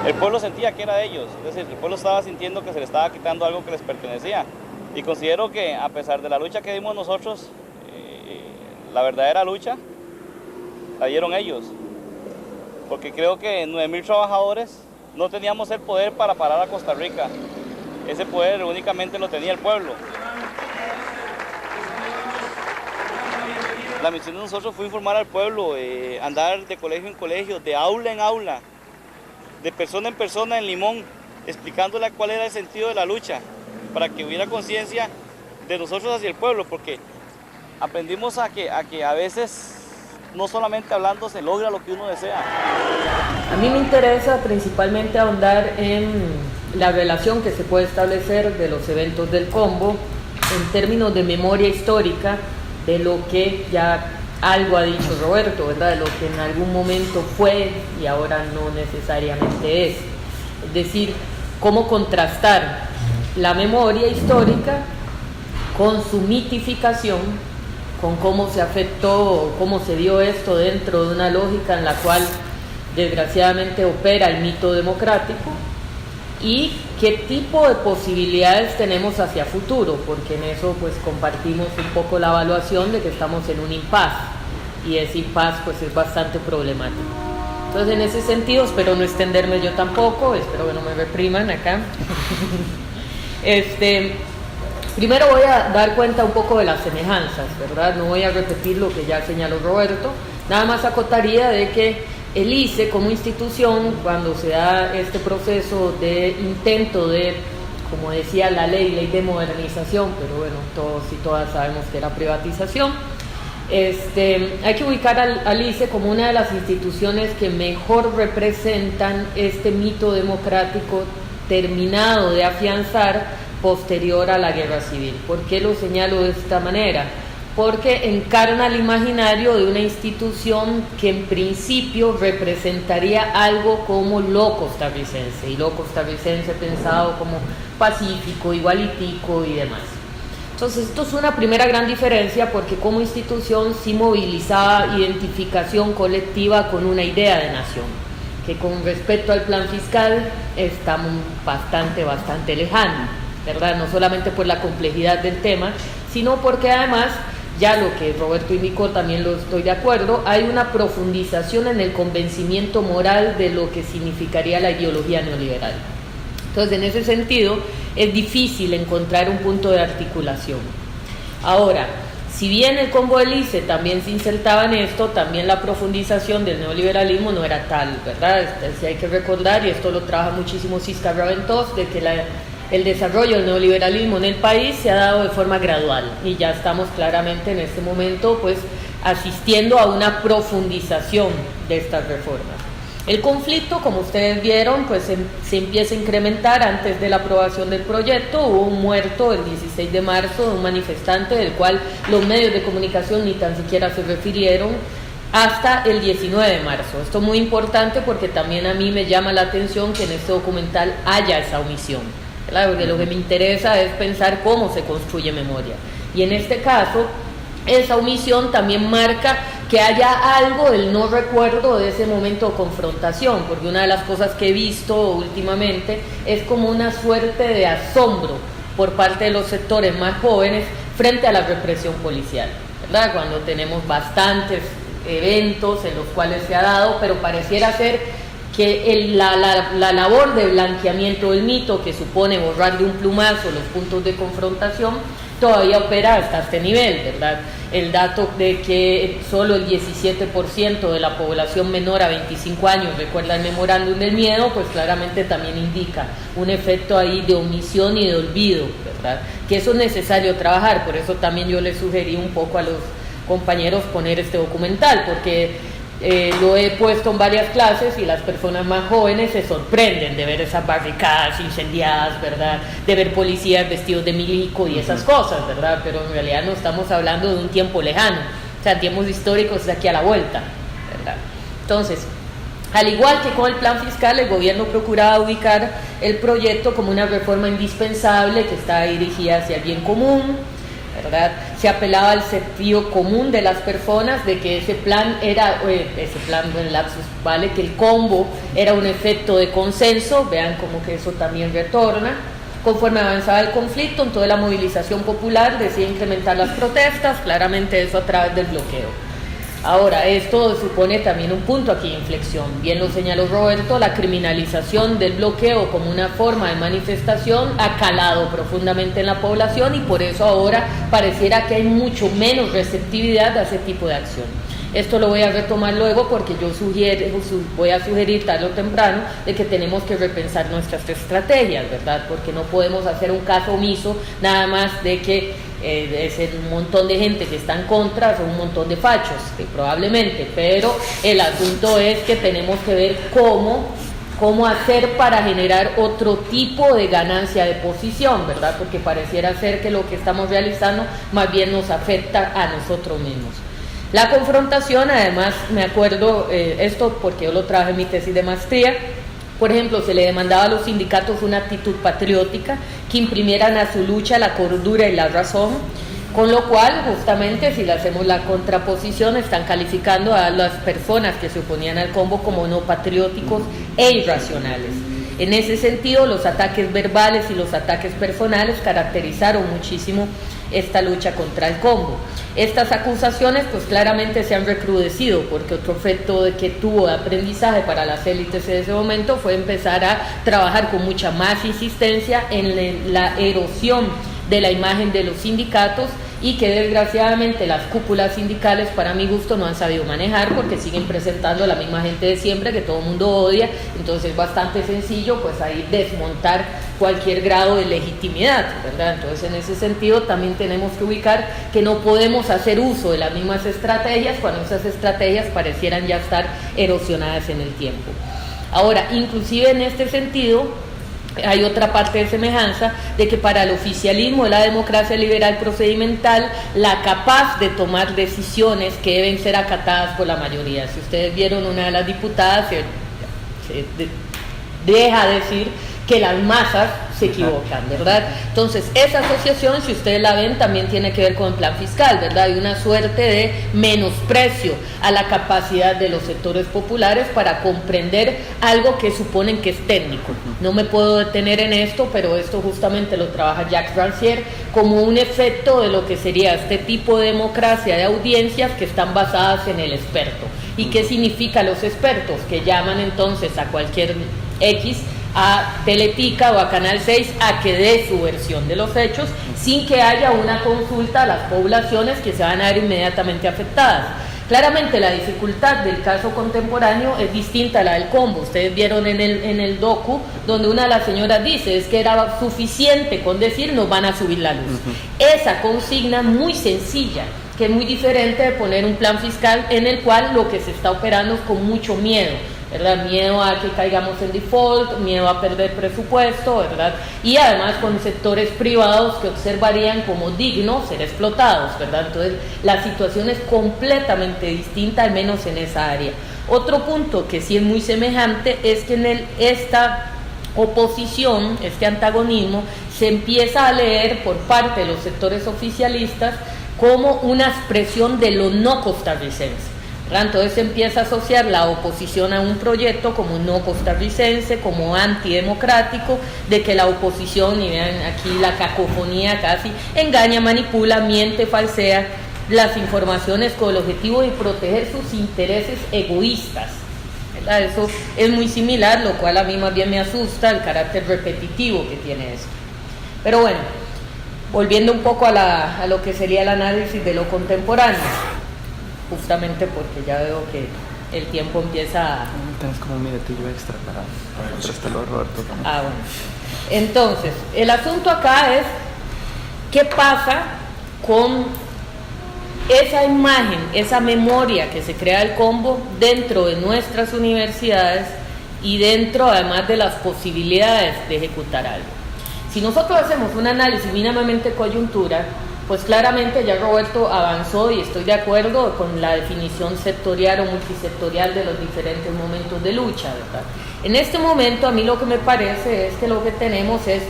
el pueblo sentía que era de ellos, es decir, el pueblo estaba sintiendo que se le estaba quitando algo que les pertenecía. Y considero que a pesar de la lucha que dimos nosotros, la verdadera lucha la dieron ellos. Porque creo que 9.000 trabajadores no teníamos el poder para parar a Costa Rica. Ese poder únicamente lo tenía el pueblo. La misión de nosotros fue informar al pueblo, andar de colegio en colegio, de aula en aula, de persona en persona en Limón, explicándole cuál era el sentido de la lucha, para que hubiera conciencia de nosotros hacia el pueblo, porque aprendimos a que a veces no solamente hablando se logra lo que uno desea. A mí me interesa principalmente ahondar en la relación que se puede establecer de los eventos del Combo en términos de memoria histórica, de lo que ya algo ha dicho Roberto, ¿verdad? De lo que en algún momento fue y ahora no necesariamente es. Es decir, cómo contrastar la memoria histórica con su mitificación, con cómo se afectó, cómo se dio esto dentro de una lógica en la cual desgraciadamente opera el mito democrático, y qué tipo de posibilidades tenemos hacia futuro, porque en eso pues compartimos un poco la evaluación de que estamos en un impasse, y ese impasse pues es bastante problemático. Entonces en ese sentido espero no extenderme yo tampoco, espero que no me repriman acá. Primero voy a dar cuenta un poco de las semejanzas, ¿verdad? No voy a repetir lo que ya señaló Roberto, nada más acotaría de que el ICE como institución, cuando se da este proceso de intento de, como decía la ley de modernización, pero bueno, todos y todas sabemos que era privatización, hay que ubicar al ICE como una de las instituciones que mejor representan este mito democrático terminado de afianzar posterior a la guerra civil. ¿Por qué lo señalo de esta manera? Porque encarna el imaginario de una institución que en principio representaría algo como lo costarricense, y lo costarricense pensado como pacífico, igualitico y demás. Entonces esto es una primera gran diferencia, porque como institución sí movilizaba identificación colectiva con una idea de nación, que con respecto al plan fiscal está bastante lejano, ¿verdad? No solamente por la complejidad del tema, sino porque además, ya lo que Roberto indicó, también lo estoy de acuerdo, hay una profundización en el convencimiento moral de lo que significaría la ideología neoliberal. Entonces, en ese sentido, es difícil encontrar un punto de articulación. Ahora, si bien el Combo del ICE también se insertaba en esto, también la profundización del neoliberalismo no era tal, ¿verdad? Sí hay que recordar, y esto lo trabaja muchísimo Cisca Raventós, de que el desarrollo del neoliberalismo en el país se ha dado de forma gradual, y ya estamos claramente en este momento pues asistiendo a una profundización de estas reformas. El conflicto, como ustedes vieron, pues se empieza a incrementar antes de la aprobación del proyecto. Hubo un muerto el 16 de marzo, un manifestante del cual los medios de comunicación ni tan siquiera se refirieron, hasta el 19 de marzo. Esto es muy importante porque también a mí me llama la atención que en este documental haya esa omisión, ¿verdad? Porque lo que me interesa es pensar cómo se construye memoria. Y en este caso, esa omisión también marca que haya algo del no recuerdo de ese momento de confrontación, porque una de las cosas que he visto últimamente es como una suerte de asombro por parte de los sectores más jóvenes frente a la represión policial, ¿verdad? Cuando tenemos bastantes eventos en los cuales se ha dado, pero pareciera ser que la labor de blanqueamiento del mito, que supone borrar de un plumazo los puntos de confrontación, todavía opera hasta este nivel, ¿verdad? El dato de que solo el 17% de la población menor a 25 años recuerda el memorándum del miedo, pues claramente también indica un efecto ahí de omisión y de olvido, ¿verdad? Que eso es necesario trabajar, por eso también yo le sugerí un poco a los compañeros poner este documental, porque lo he puesto en varias clases y las personas más jóvenes se sorprenden de ver esas barricadas incendiadas, ¿verdad? De ver policías vestidos de milico y esas cosas, ¿verdad? Pero en realidad no estamos hablando de un tiempo lejano, o sea, tiempos históricos de aquí a la vuelta, ¿verdad? Entonces, al igual que con el plan fiscal, el gobierno procuraba ubicar el proyecto como una reforma indispensable que está dirigida hacia el bien común, ¿verdad? Se apelaba al sentido común de las personas de que ese plan era, buen lapsus, vale, que el combo era un efecto de consenso, vean como que eso también retorna. Conforme avanzaba el conflicto, entonces la movilización popular decide incrementar las protestas, claramente eso a través del bloqueo. Ahora, esto supone también un punto aquí de inflexión. Bien lo señaló Roberto, la criminalización del bloqueo como una forma de manifestación ha calado profundamente en la población y por eso ahora pareciera que hay mucho menos receptividad a ese tipo de acción. Esto lo voy a retomar luego porque yo voy a sugerir tarde o temprano de que tenemos que repensar nuestras estrategias, ¿verdad? Porque no podemos hacer un caso omiso nada más de que es un montón de gente que está en contra, son un montón de fachos, probablemente, pero el asunto es que tenemos que ver cómo hacer para generar otro tipo de ganancia de posición, ¿verdad? Porque pareciera ser que lo que estamos realizando más bien nos afecta a nosotros mismos. La confrontación, además, me acuerdo esto porque yo lo trabajé en mi tesis de maestría. Por ejemplo, se le demandaba a los sindicatos una actitud patriótica que imprimieran a su lucha la cordura y la razón, con lo cual, justamente, si le hacemos la contraposición, están calificando a las personas que se oponían al combo como no patrióticos e irracionales. En ese sentido, los ataques verbales y los ataques personales caracterizaron muchísimo esta lucha contra el combo. Estas acusaciones pues claramente se han recrudecido porque otro efecto que tuvo de aprendizaje para las élites en ese momento fue empezar a trabajar con mucha más insistencia en la erosión de la imagen de los sindicatos y que desgraciadamente las cúpulas sindicales para mi gusto no han sabido manejar porque siguen presentando a la misma gente de siempre que todo el mundo odia, entonces es bastante sencillo pues ahí desmontar cualquier grado de legitimidad, ¿verdad? Entonces en ese sentido también tenemos que ubicar que no podemos hacer uso de las mismas estrategias cuando esas estrategias parecieran ya estar erosionadas en el tiempo. Ahora, inclusive en este sentido, hay otra parte de semejanza de que para el oficialismo de la democracia liberal procedimental, la capaz de tomar decisiones que deben ser acatadas por la mayoría. Si ustedes vieron, una de las diputadas se deja decir que las masas se equivocan, ¿verdad? Entonces, esa asociación, si ustedes la ven, también tiene que ver con el plan fiscal, ¿verdad? Hay una suerte de menosprecio a la capacidad de los sectores populares para comprender algo que suponen que es técnico. No me puedo detener en esto, pero esto justamente lo trabaja Jacques Rancière como un efecto de lo que sería este tipo de democracia de audiencias que están basadas en el experto. ¿Y qué significa los expertos? Que llaman entonces a cualquier X, a Teletica o a Canal 6 a que dé su versión de los hechos sin que haya una consulta a las poblaciones que se van a ver inmediatamente afectadas. Claramente la dificultad del caso contemporáneo es distinta a la del combo. Ustedes vieron en el docu donde una de las señoras dice es que era suficiente con decir nos van a subir la luz. Esa consigna muy sencilla, que es muy diferente de poner un plan fiscal en el cual lo que se está operando es con mucho miedo, ¿verdad? Miedo a que caigamos en default, miedo a perder presupuesto, ¿verdad? Y además con sectores privados que observarían como digno ser explotados, ¿verdad? Entonces la situación es completamente distinta, al menos en esa área. Otro punto que sí es muy semejante es que esta oposición, este antagonismo, se empieza a leer por parte de los sectores oficialistas como una expresión de lo no costarricense. Entonces se empieza a asociar la oposición a un proyecto como no costarricense, como antidemocrático, de que la oposición, y vean aquí la cacofonía casi, engaña, manipula, miente, falsea las informaciones con el objetivo de proteger sus intereses egoístas, ¿verdad? Eso es muy similar, lo cual a mí más bien me asusta el carácter repetitivo que tiene eso. Pero bueno, volviendo un poco a lo que sería el análisis de lo contemporáneo, justamente porque ya veo que el tiempo empieza a... Tienes como un minutillo extra para contrastarlo, Roberto. Ah, bueno. Entonces, el asunto acá es qué pasa con esa imagen, esa memoria que se crea el combo dentro de nuestras universidades y dentro además de las posibilidades de ejecutar algo. Si nosotros hacemos un análisis mínimamente coyuntura, pues claramente ya Roberto avanzó y estoy de acuerdo con la definición sectorial o multisectorial de los diferentes momentos de lucha, ¿verdad? En este momento a mí lo que me parece es que lo que tenemos es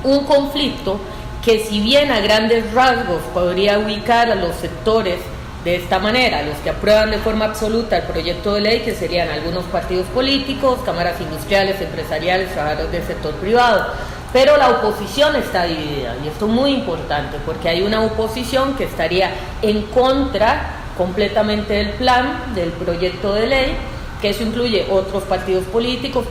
un conflicto que si bien a grandes rasgos podría ubicar a los sectores de esta manera, los que aprueban de forma absoluta el proyecto de ley, que serían algunos partidos políticos, cámaras industriales, empresariales, trabajadores del sector privado, pero la oposición está dividida, y esto es muy importante, porque hay una oposición que estaría en contra completamente del plan, del proyecto de ley, que eso incluye otros partidos políticos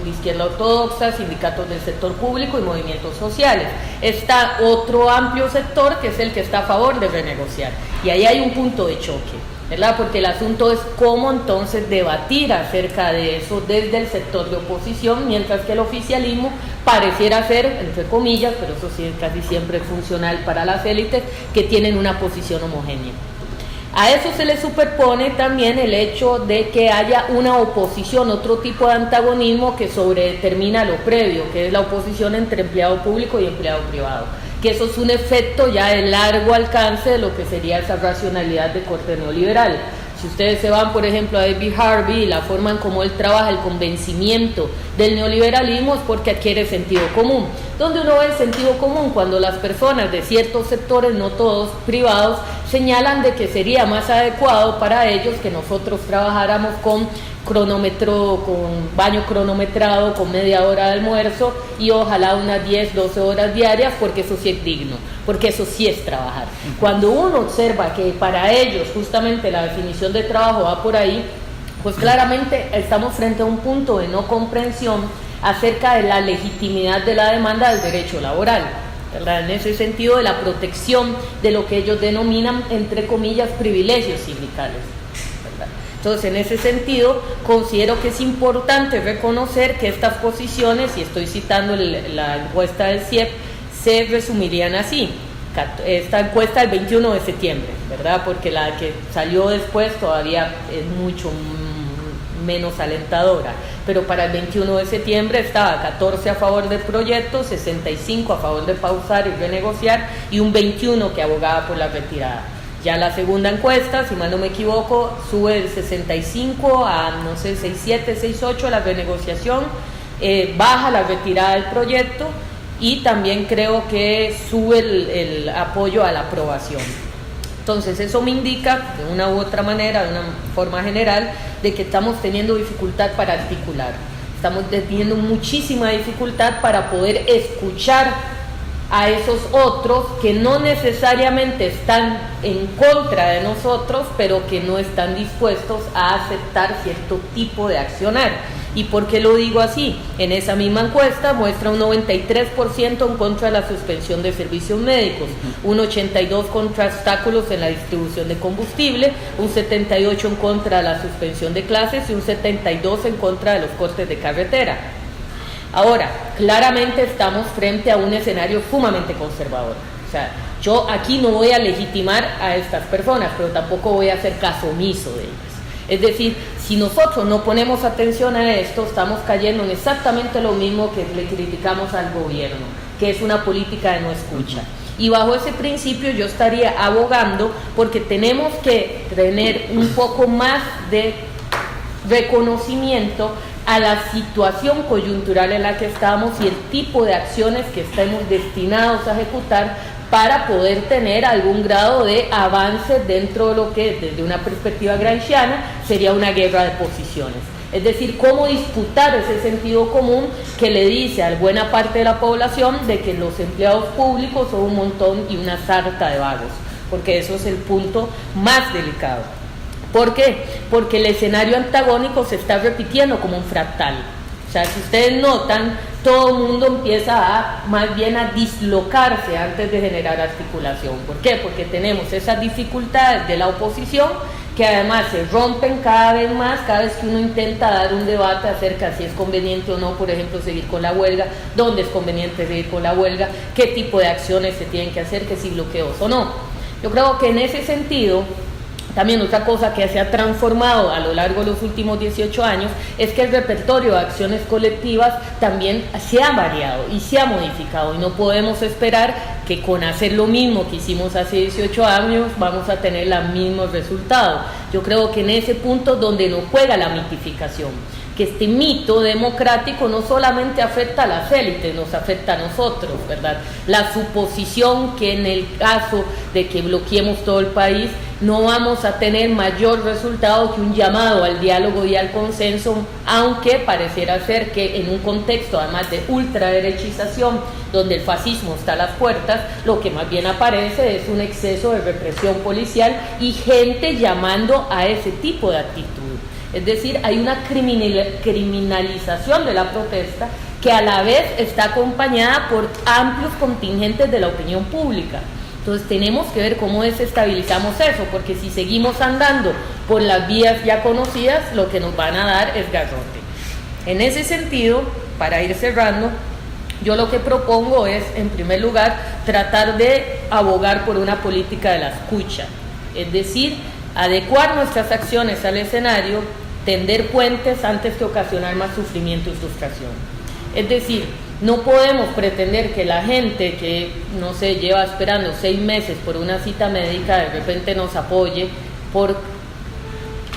de izquierda ortodoxa, sindicatos del sector público y movimientos sociales. Está otro amplio sector que es el que está a favor de renegociar, y ahí hay un punto de choque, ¿verdad? Porque el asunto es cómo entonces debatir acerca de eso desde el sector de oposición, mientras que el oficialismo pareciera ser, entre comillas, pero eso sí casi siempre es funcional para las élites, que tienen una posición homogénea. A eso se le superpone también el hecho de que haya una oposición, otro tipo de antagonismo que sobredetermina lo previo, que es la oposición entre empleado público y empleado privado, que eso es un efecto ya de largo alcance de lo que sería esa racionalidad de corte neoliberal. Si ustedes se van, por ejemplo, a David Harvey y la forma en cómo él trabaja el convencimiento del neoliberalismo, es porque adquiere sentido común. Donde uno ve el sentido común cuando las personas de ciertos sectores, no todos privados, señalan de que sería más adecuado para ellos que nosotros trabajáramos con cronómetro, con baño cronometrado, con media hora de almuerzo y ojalá unas 10, 12 horas diarias, porque eso sí es digno, porque eso sí es trabajar. Cuando uno observa que para ellos justamente la definición de trabajo va por ahí, pues claramente estamos frente a un punto de no comprensión acerca de la legitimidad de la demanda del derecho laboral, ¿verdad? En ese sentido de la protección de lo que ellos denominan, entre comillas, privilegios sindicales, ¿verdad? Entonces, en ese sentido, considero que es importante reconocer que estas posiciones, y estoy citando la encuesta del CIEP, se resumirían así. Esta encuesta del 21 de septiembre, ¿verdad? Porque la que salió después todavía es mucho menos alentadora, pero para el 21 de septiembre estaba 14 a favor del proyecto, 65 a favor de pausar y renegociar, y un 21 que abogaba por la retirada. Ya la segunda encuesta, si mal no me equivoco, sube del 65 a, no sé, 67, 68 la renegociación, baja la retirada del proyecto, y también creo que sube el apoyo a la aprobación. Entonces eso me indica de una u otra manera, de una forma general, de que estamos teniendo dificultad para articular, estamos teniendo muchísima dificultad para poder escuchar a esos otros que no necesariamente están en contra de nosotros, pero que no están dispuestos a aceptar cierto tipo de accionar. ¿Y por qué lo digo así? En esa misma encuesta muestra un 93% en contra de la suspensión de servicios médicos, un 82% contra obstáculos en la distribución de combustible, un 78% en contra de la suspensión de clases y un 72% en contra de los cortes de carretera. Ahora, claramente estamos frente a un escenario sumamente conservador. O sea, yo aquí no voy a legitimar a estas personas, pero tampoco voy a hacer caso omiso de ellas. Es decir, si nosotros no ponemos atención a esto, estamos cayendo en exactamente lo mismo que le criticamos al gobierno, que es una política de no escucha. Y bajo ese principio yo estaría abogando porque tenemos que tener un poco más de reconocimiento a la situación coyuntural en la que estamos y el tipo de acciones que estemos destinados a ejecutar para poder tener algún grado de avance dentro de lo que desde una perspectiva gramsciana sería una guerra de posiciones. Es decir, cómo disputar ese sentido común que le dice a buena parte de la población de que los empleados públicos son un montón y una sarta de vagos, porque eso es el punto más delicado. ¿Por qué? Porque el escenario antagónico se está repitiendo como un fractal. O sea, si ustedes notan, todo el mundo empieza a, más bien a dislocarse antes de generar articulación. ¿Por qué? Porque tenemos esas dificultades de la oposición que además se rompen cada vez más, cada vez que uno intenta dar un debate acerca de si es conveniente o no, por ejemplo, seguir con la huelga, dónde es conveniente seguir con la huelga, qué tipo de acciones se tienen que hacer, que si bloqueos o no. Yo creo que en ese sentido, también otra cosa que se ha transformado a lo largo de los últimos 18 años es que el repertorio de acciones colectivas también se ha variado y se ha modificado, y no podemos esperar que con hacer lo mismo que hicimos hace 18 años vamos a tener los mismos resultados. Yo creo que en ese punto donde no juega la mitificación, que este mito democrático no solamente afecta a las élites, nos afecta a nosotros, ¿verdad? La suposición que en el caso de que bloqueemos todo el país, no vamos a tener mayor resultado que un llamado al diálogo y al consenso, aunque pareciera ser que en un contexto además de ultraderechización, donde el fascismo está a las puertas, lo que más bien aparece es un exceso de represión policial y gente llamando a ese tipo de actitud. Es decir, hay una criminalización de la protesta que a la vez está acompañada por amplios contingentes de la opinión pública. Entonces tenemos que ver cómo desestabilizamos eso, porque si seguimos andando por las vías ya conocidas, lo que nos van a dar es garrote. En ese sentido, para ir cerrando, yo lo que propongo es, en primer lugar, tratar de abogar por una política de la escucha, es decir, adecuar nuestras acciones al escenario, tender puentes antes que ocasionar más sufrimiento y frustración. Es decir, no podemos pretender que la gente que, no sé, lleva esperando 6 meses por una cita médica, de repente nos apoye por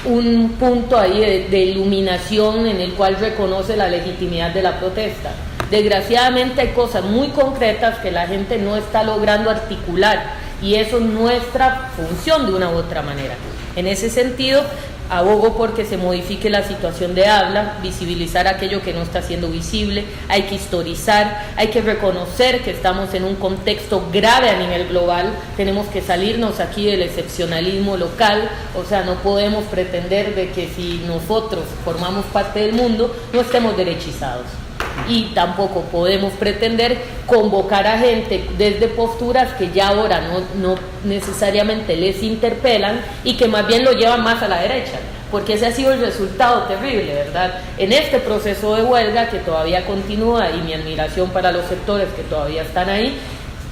un punto ahí de iluminación en el cual reconoce la legitimidad de la protesta. Desgraciadamente hay cosas muy concretas que la gente no está logrando articular y eso es nuestra función de una u otra manera. En ese sentido, abogo porque se modifique la situación de habla, visibilizar aquello que no está siendo visible, hay que historizar, hay que reconocer que estamos en un contexto grave a nivel global, tenemos que salirnos aquí del excepcionalismo local, o sea, no podemos pretender de que si nosotros formamos parte del mundo no estemos derechizados. Y tampoco podemos pretender convocar a gente desde posturas que ya ahora no necesariamente les interpelan y que más bien lo llevan más a la derecha, porque ese ha sido el resultado terrible, ¿verdad? En este proceso de huelga que todavía continúa, y mi admiración para los sectores que todavía están ahí,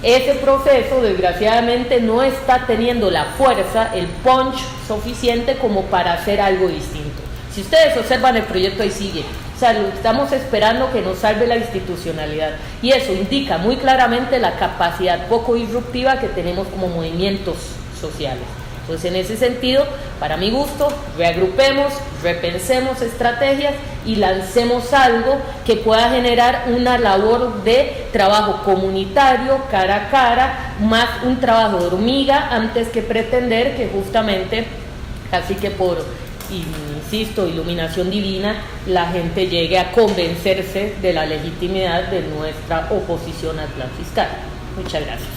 ese proceso desgraciadamente no está teniendo la fuerza, el punch suficiente como para hacer algo distinto. Si ustedes observan el proyecto, ahí sigue. O sea, estamos esperando que nos salve la institucionalidad. Y eso indica muy claramente la capacidad poco disruptiva que tenemos como movimientos sociales. Entonces, en ese sentido, para mi gusto, reagrupemos, repensemos estrategias y lancemos algo que pueda generar una labor de trabajo comunitario, cara a cara, más un trabajo de hormiga, antes que pretender que justamente, casi que por, insisto, iluminación divina, la gente llegue a convencerse de la legitimidad de nuestra oposición al plan fiscal. Muchas gracias.